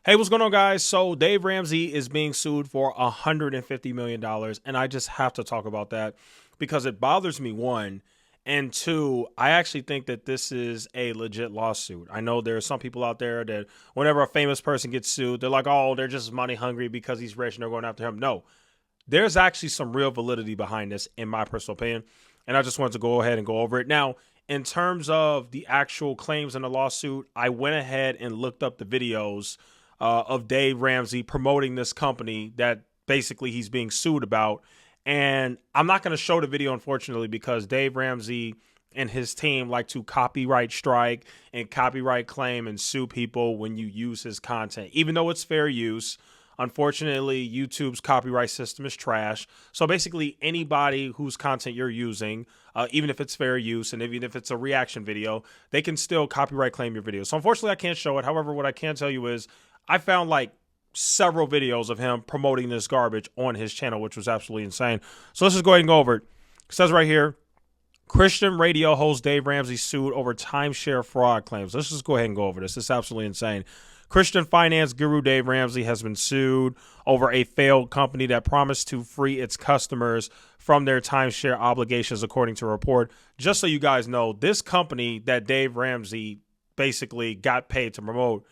Hey, what's going on, guys? So Dave Ramsey is being sued for $150 million, and I just have to talk about that because it bothers me, one, and two, I actually think that this is a legit lawsuit. I know there are some people out there that whenever a famous person gets sued, they're like, oh, they're just money hungry because he's rich and they're going after him. No, there's actually some real validity behind this, in my personal opinion, and I just wanted to go ahead and go over it. Now, in terms of the actual claims in the lawsuit, I went ahead and looked up the videos of Dave Ramsey promoting this company that basically he's being sued about. And I'm not going to show the video, unfortunately, because Dave Ramsey and his team like to copyright strike and copyright claim and sue people when you use his content, even though it's fair use. Unfortunately, YouTube's copyright system is trash. So basically anybody whose content you're using, even if it's fair use and even if it's a reaction video, they can still copyright claim your video. So unfortunately, I can't show it. However, what I can tell you is I found like several videos of him promoting this garbage on his channel, which was absolutely insane. So let's just go ahead and go over it. It says right here, Christian radio host Dave Ramsey sued over timeshare fraud claims. Let's just go ahead and go over this. It's absolutely insane. Christian finance guru Dave Ramsey has been sued over a failed company that promised to free its customers from their timeshare obligations, according to a report. Just so you guys know, this company that Dave Ramsey basically got paid to promote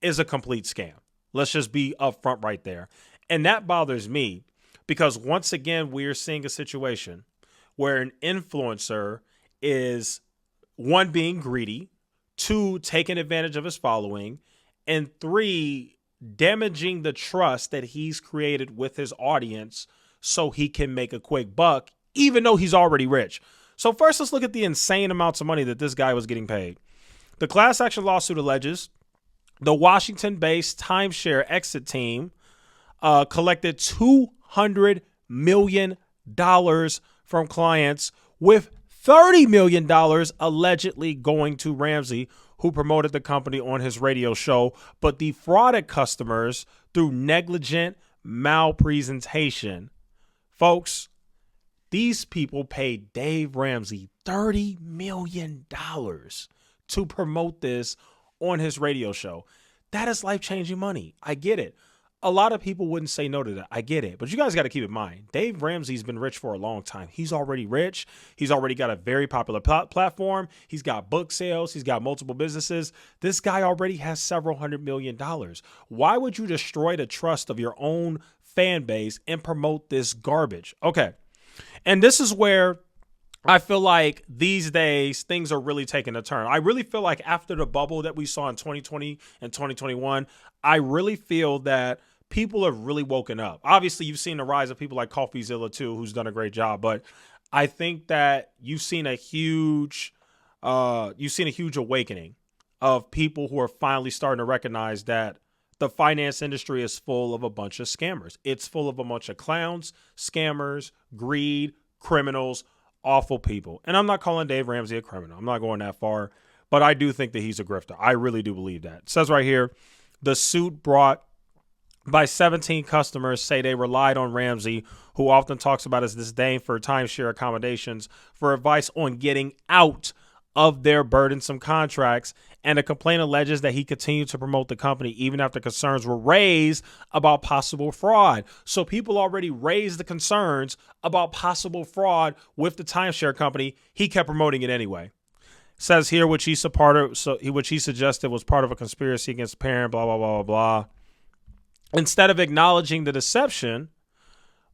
is a complete scam. Let's just be upfront right there. And that bothers me because once again, we're seeing a situation where an influencer is, one, being greedy, two, taking advantage of his following, and three, damaging the trust that he's created with his audience so he can make a quick buck, even though he's already rich. So first, let's look at the insane amounts of money that this guy was getting paid. The class action lawsuit alleges the Washington-based timeshare exit team collected $200 million from clients, with $30 million allegedly going to Ramsey, who promoted the company on his radio show, but defrauded customers through negligent malpresentation. Folks, these people paid Dave Ramsey $30 million to promote this on his radio show. That is life-changing money. I get it. A lot of people wouldn't say no to that. I get it. But you guys got to keep in mind, Dave Ramsey's been rich for a long time. He's already rich. He's already got a very popular platform. He's got book sales. He's got multiple businesses. This guy already has several $100 million. Why would you destroy the trust of your own fan base and promote this garbage? Okay. And this is where I feel like these days things are really taking a turn. I really feel like after the bubble that we saw in 2020 and 2021, I really feel that people have really woken up. Obviously, you've seen the rise of people like CoffeeZilla too, who's done a great job. But I think that you've seen a huge awakening of people who are finally starting to recognize that the finance industry is full of a bunch of scammers. It's full of a bunch of clowns, scammers, greed, criminals, awful people. And I'm not calling Dave Ramsey a criminal. I'm not going that far, but I do think that he's a grifter. I really do believe that. It says right here, the suit brought by 17 customers say they relied on Ramsey, who often talks about his disdain for timeshare accommodations, for advice on getting out of their burdensome contracts. And the complaint alleges that he continued to promote the company even after concerns were raised about possible fraud. So people already raised the concerns about possible fraud with the timeshare company. He kept promoting it anyway. Says here, which he suggested was part of a conspiracy against parent, blah, blah, blah, blah, blah. Instead of acknowledging the deception,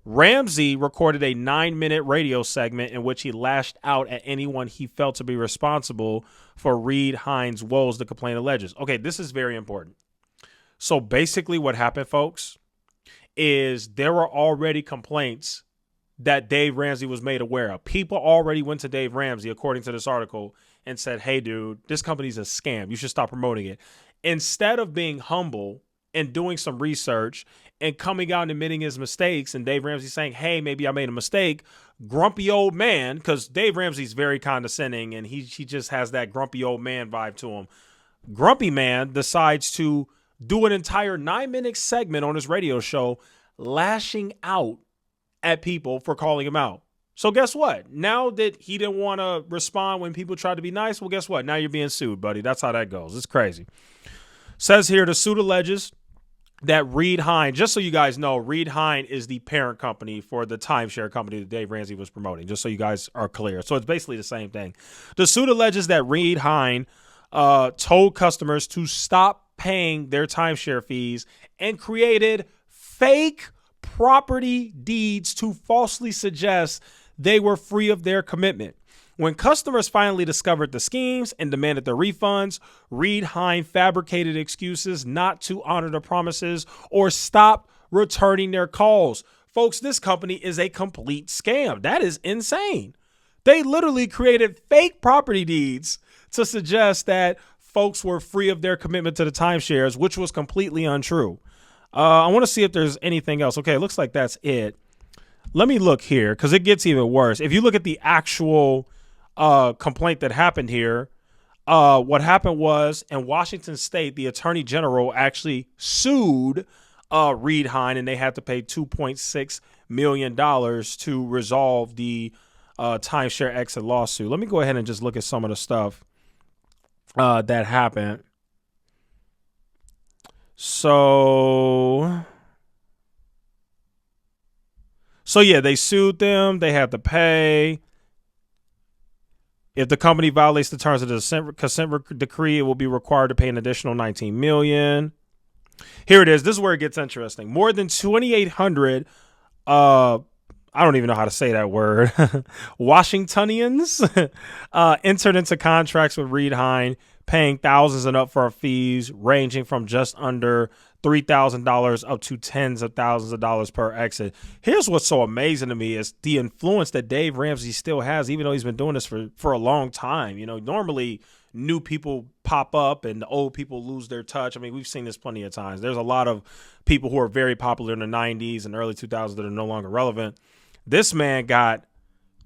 Ramsey recorded a 9-minute radio segment in which he lashed out at anyone he felt to be responsible for Hein's woes, the complaint alleges. Okay, this is very important. So basically what happened, folks, is there were already complaints that Dave Ramsey was made aware of. People already went to Dave Ramsey, according to this article, and said, hey, dude, this company's a scam. You should stop promoting it. Instead of being humble and doing some research and coming out and admitting his mistakes, and Dave Ramsey saying, hey, maybe I made a mistake, grumpy old man, because Dave Ramsey's very condescending and he just has that grumpy old man vibe to him. Grumpy man decides to do an entire 9-minute segment on his radio show lashing out at people for calling him out. So guess what? Now that he didn't want to respond when people tried to be nice, well, guess what? Now you're being sued, buddy. That's how that goes. It's crazy. Says here, the suit alleges that Reed Hein, just so you guys know, Reed Hein is the parent company for the timeshare company that Dave Ramsey was promoting, just so you guys are clear. So it's basically the same thing. The suit alleges that Reed Hein told customers to stop paying their timeshare fees and created fake property deeds to falsely suggest they were free of their commitment. When customers finally discovered the schemes and demanded their refunds, Reed Hein fabricated excuses not to honor the promises or stop returning their calls. Folks, this company is a complete scam. That is insane. They literally created fake property deeds to suggest that folks were free of their commitment to the timeshares, which was completely untrue. I want to see if there's anything else. Okay, it looks like that's it. Let me look here because it gets even worse. If you look at the actual complaint that happened here, what happened was in Washington State, the Attorney General actually sued Reed Hein, and they had to pay $2.6 million to resolve the timeshare exit lawsuit. Let me go ahead and just look at some of the stuff that happened. So yeah, they sued them. They had to pay. If the company violates the terms of the consent decree, it will be required to pay an additional $19 million. Here it is. This is where it gets interesting. More than 2,800, I don't even know how to say that word, Washingtonians entered into contracts with Reed Hein, paying thousands in upfront fees ranging from just under $3,000 up to tens of thousands of dollars per exit. Here's what's so amazing to me is the influence that Dave Ramsey still has, even though he's been doing this for a long time. You know, normally new people pop up and the old people lose their touch. I mean, we've seen this plenty of times. There's a lot of people who are very popular in the 90s and early 2000s that are no longer relevant. This man got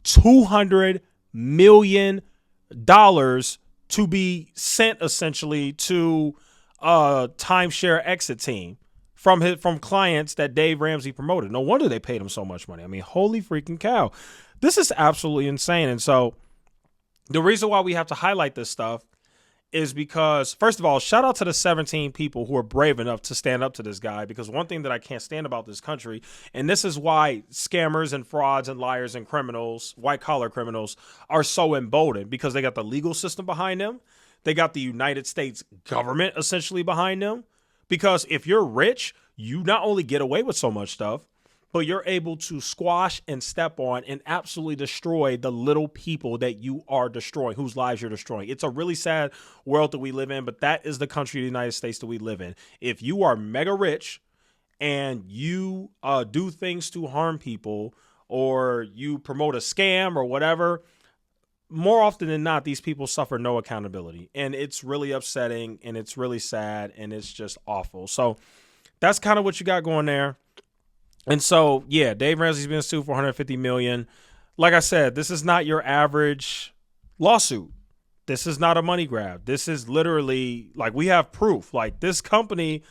$200 million to be sent essentially to a timeshare exit team from clients that Dave Ramsey promoted. No wonder they paid him so much money. I mean, holy freaking cow. This is absolutely insane. And so the reason why we have to highlight this stuff is because, first of all, shout out to the 17 people who are brave enough to stand up to this guy, because one thing that I can't stand about this country, and this is why scammers and frauds and liars and criminals, white collar criminals, are so emboldened, because they got the legal system behind them. They got the United States government essentially behind them, because if you're rich, you not only get away with so much stuff, but you're able to squash and step on and absolutely destroy the little people that you are destroying, whose lives you're destroying. It's a really sad world that we live in, but that is the country of the United States that we live in. If you are mega rich and you do things to harm people, or you promote a scam or whatever, more often than not, these people suffer no accountability. And it's really upsetting, and it's really sad, and it's just awful. So that's kind of what you got going there. And so, yeah, Dave Ramsey's been sued for $150 million. Like I said, this is not your average lawsuit. This is not a money grab. This is literally, like, we have proof. Like, this company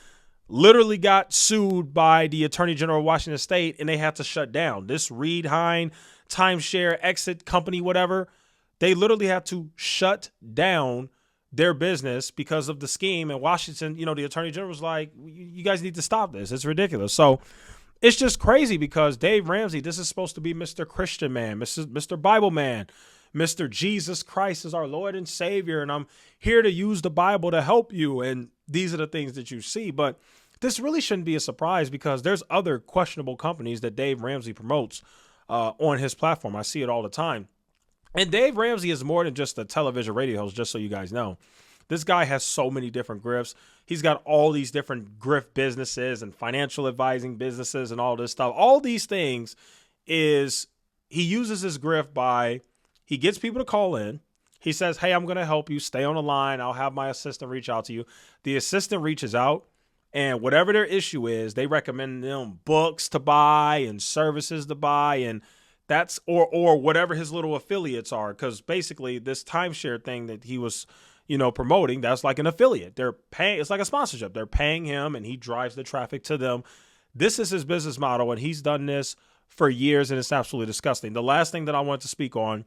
literally got sued by the Attorney General of Washington State, and they had to shut down. This Reed Hein timeshare exit company, whatever, they literally had to shut down their business because of the scheme. And Washington, you know, the Attorney General was like, you guys need to stop this. It's ridiculous. So it's just crazy, because Dave Ramsey, this is supposed to be Mr. Christian man, Mr. Bible man, Mr. Jesus Christ is our Lord and Savior, and I'm here to use the Bible to help you. And these are the things that you see. But this really shouldn't be a surprise, because there's other questionable companies that Dave Ramsey promotes on his platform. I see it all the time. And Dave Ramsey is more than just a television radio host, just so you guys know. This guy has so many different grifts. He's got all these different grift businesses and financial advising businesses and all this stuff. All these things is he uses his grift by, he gets people to call in. He says, hey, I'm going to help you. Stay on the line. I'll have my assistant reach out to you. The assistant reaches out, and whatever their issue is, they recommend them books to buy and services to buy, and that's or whatever his little affiliates are. Because basically this timeshare thing that he was, you know, promoting, that's like an affiliate. They're paying, it's like a sponsorship. They're paying him, and he drives the traffic to them. This is his business model, and he's done this for years, and it's absolutely disgusting. The last thing that I want to speak on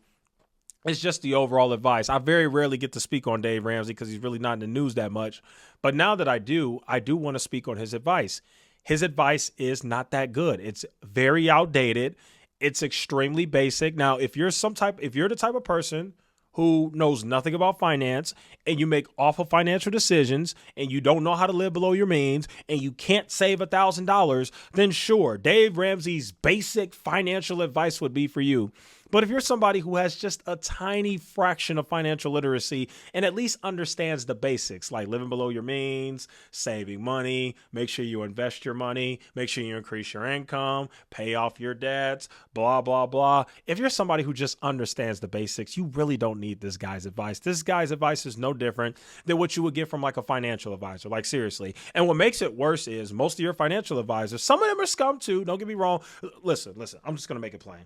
It's just the overall advice. I very rarely get to speak on Dave Ramsey because he's really not in the news that much. But now that I do want to speak on his advice. His advice is not that good. It's very outdated. It's extremely basic. Now, if you're the type of person who knows nothing about finance and you make awful financial decisions and you don't know how to live below your means and you can't save $1,000, then sure, Dave Ramsey's basic financial advice would be for you. But if you're somebody who has just a tiny fraction of financial literacy and at least understands the basics, like living below your means, saving money, make sure you invest your money, make sure you increase your income, pay off your debts, blah, blah, blah. If you're somebody who just understands the basics, you really don't need this guy's advice. This guy's advice is no different than what you would get from like a financial advisor, like seriously. And what makes it worse is most of your financial advisors, some of them are scum too, don't get me wrong. Listen, I'm just going to make it plain.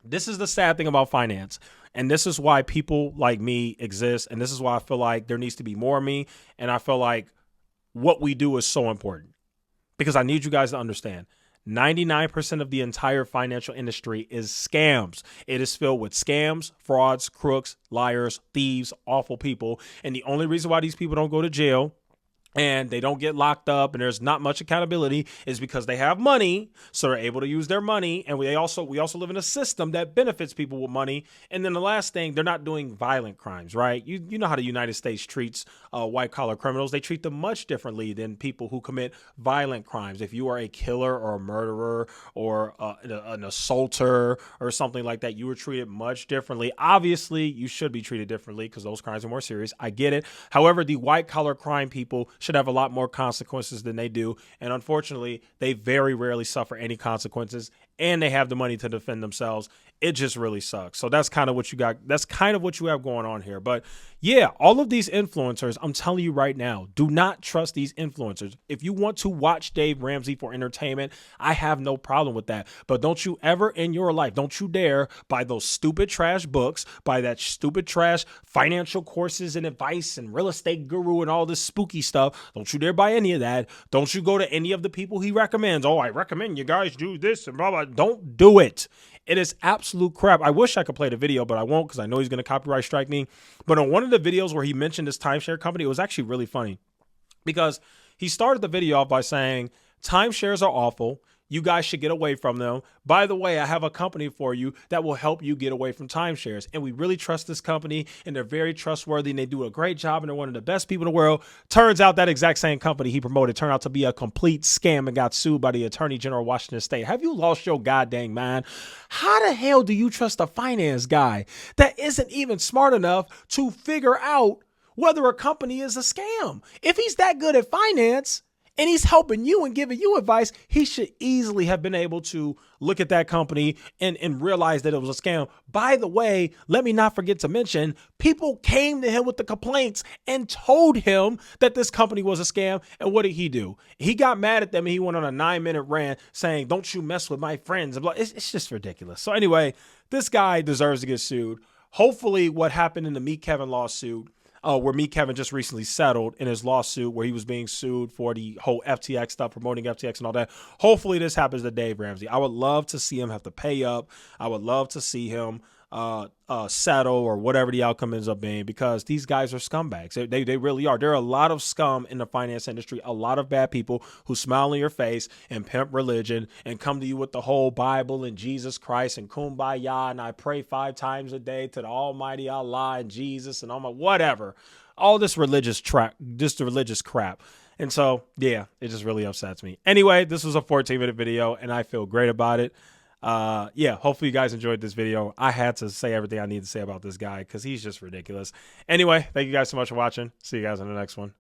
This is the sad thing about finance. And this is why people like me exist. And this is why I feel like there needs to be more of me. And I feel like what we do is so important because I need you guys to understand 99% of the entire financial industry is scams. It is filled with scams, frauds, crooks, liars, thieves, awful people. And the only reason why these people don't go to jail and they don't get locked up and there's not much accountability is because they have money, so they're able to use their money. And we also live in a system that benefits people with money. And then the last thing, they're not doing violent crimes, right? You know how the United States treats white collar criminals. They treat them much differently than people who commit violent crimes. If you are a killer or a murderer or an assaulter or something like that, you are treated much differently. Obviously, you should be treated differently because those crimes are more serious. I get it. However, the white collar crime people should have a lot more consequences than they do. And unfortunately, they very rarely suffer any consequences and they have the money to defend themselves. It just really sucks. So that's kind of what you got. That's kind of what you have going on here. But yeah, all of these influencers, I'm telling you right now, do not trust these influencers. If you want to watch Dave Ramsey for entertainment, I have no problem with that. But don't you ever in your life, don't you dare buy those stupid trash books, buy that stupid trash financial courses and advice and real estate guru and all this spooky stuff. Don't you dare buy any of that. Don't you go to any of the people he recommends. Oh, I recommend you guys do this and blah, blah. Don't do it. It is absolute crap. I wish I could play the video, but I won't because I know he's going to copyright strike me. But on one of the videos where he mentioned this timeshare company, it was actually really funny because he started the video off by saying, timeshares are awful. You guys should get away from them. By the way, I have a company for you that will help you get away from timeshares. And we really trust this company and they're very trustworthy and they do a great job and they're one of the best people in the world. Turns out that exact same company he promoted turned out to be a complete scam and got sued by the Attorney General of Washington State. Have you lost your goddamn mind? How the hell do you trust a finance guy that isn't even smart enough to figure out whether a company is a scam? If he's that good at finance, and he's helping you and giving you advice, he should easily have been able to look at that company and realize that it was a scam. By the way, let me not forget to mention, people came to him with the complaints and told him that this company was a scam. And what did he do? He got mad at them and he went on a 9-minute rant saying, don't you mess with my friends. It's just ridiculous. So anyway, this guy deserves to get sued. Hopefully what happened in the Meet Kevin lawsuit, where Meet Kevin just recently settled in his lawsuit where he was being sued for the whole FTX stuff, promoting FTX and all that. Hopefully this happens to Dave Ramsey. I would love to see him have to pay up. I would love to see him settle or whatever the outcome ends up being because these guys are scumbags. They really are. There are a lot of scum in the finance industry, a lot of bad people who smile in your face and pimp religion and come to you with the whole Bible and Jesus Christ and kumbaya and I pray 5 times a day to the almighty Allah and Jesus and all my whatever. All this religious crap. And so, yeah, it just really upsets me. Anyway, this was a 14-minute video and I feel great about it. Yeah, hopefully you guys enjoyed this video. I had to say everything I need to say about this guy because he's just ridiculous. Anyway, thank you guys so much for watching. See you guys in the next one.